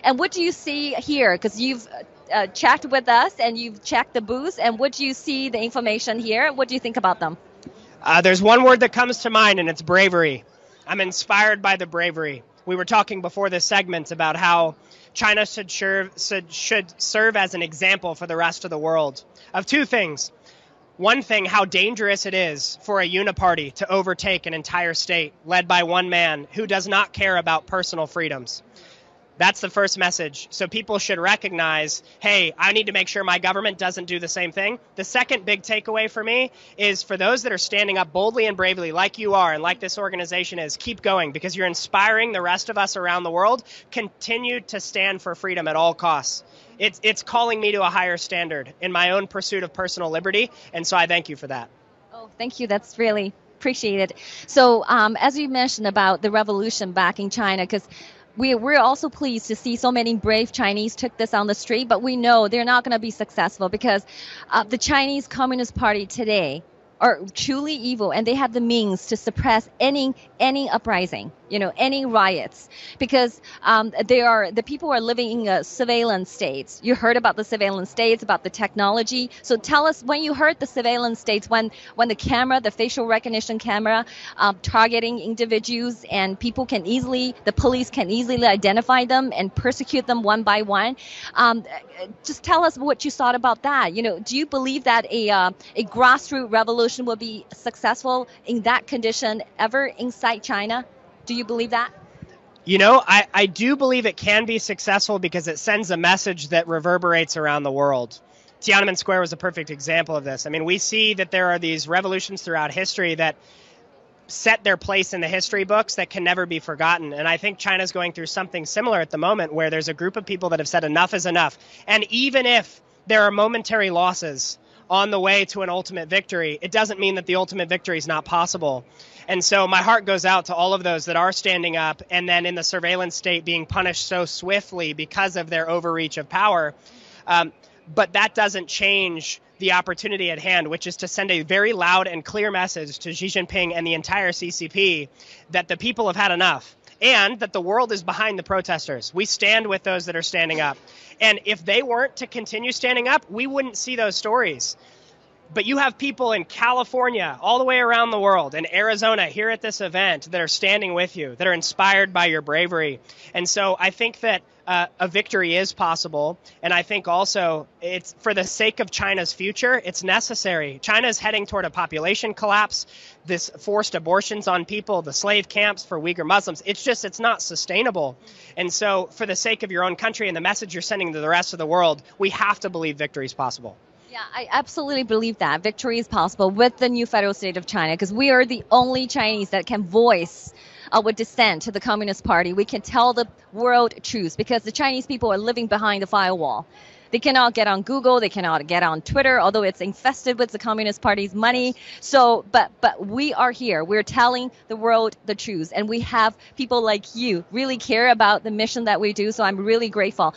And what do you see here? Because you've checked with us and you've checked the booths, and what do you see the information here? What do you think about them? There's one word that comes to mind, and it's bravery. I'm inspired by the bravery. We were talking before this segment about how China should serve as an example for the rest of the world of two things. One thing, how dangerous it is for a uniparty to overtake an entire state led by one man who does not care about personal freedoms. That's the first message. So people should recognize, hey, I need to make sure my government doesn't do the same thing. The second big takeaway for me is for those that are standing up boldly and bravely like you are and like this organization is, keep going because you're inspiring the rest of us around the world. Continue to stand for freedom at all costs. It's calling me to a higher standard in my own pursuit of personal liberty. And so I thank you for that. Oh, thank you. That's really appreciated. So as you mentioned about the revolution back in China, because we're also pleased to see so many brave Chinese took this on the street, but we know they're not going to be successful because the Chinese Communist Party today are truly evil, and they have the means to suppress any uprising, any riots, because the people are living in surveillance states. You heard about the surveillance states, about the technology. So tell us, when you heard the surveillance states, when the facial recognition camera targeting individuals, and the police can easily identify them and persecute them one by one. Just tell us what you thought about that. Do you believe that a grassroots revolution will be successful in that condition ever inside China? Do you believe that? I do believe it can be successful because it sends a message that reverberates around the world. Tiananmen Square was a perfect example of this. I mean, we see that there are these revolutions throughout history that set their place in the history books that can never be forgotten. And I think China's going through something similar at the moment where there's a group of people that have said enough is enough. And even if there are momentary losses on the way to an ultimate victory, it doesn't mean that the ultimate victory is not possible. And so my heart goes out to all of those that are standing up and then in the surveillance state being punished so swiftly because of their overreach of power. But that doesn't change the opportunity at hand, which is to send a very loud and clear message to Xi Jinping and the entire CCP that the people have had enough and that the world is behind the protesters. We stand with those that are standing up. And if they weren't to continue standing up, we wouldn't see those stories. But you have people in California, all the way around the world, in Arizona, here at this event, that are standing with you, that are inspired by your bravery. And so I think that a victory is possible. And I think also it's for the sake of China's future, it's necessary. China is heading toward a population collapse, this forced abortions on people, the slave camps for Uyghur Muslims. It's not sustainable. And so for the sake of your own country and the message you're sending to the rest of the world, we have to believe victory is possible. Yeah, I absolutely believe that victory is possible with the new federal state of China, because we are the only Chinese that can voice our dissent to the Communist Party. We can tell the world truth because the Chinese people are living behind the firewall. They cannot get on Google. They cannot get on Twitter, although it's infested with the Communist Party's money. So, but we are here. We're telling the world the truth, and we have people like you really care about the mission that we do. So I'm really grateful.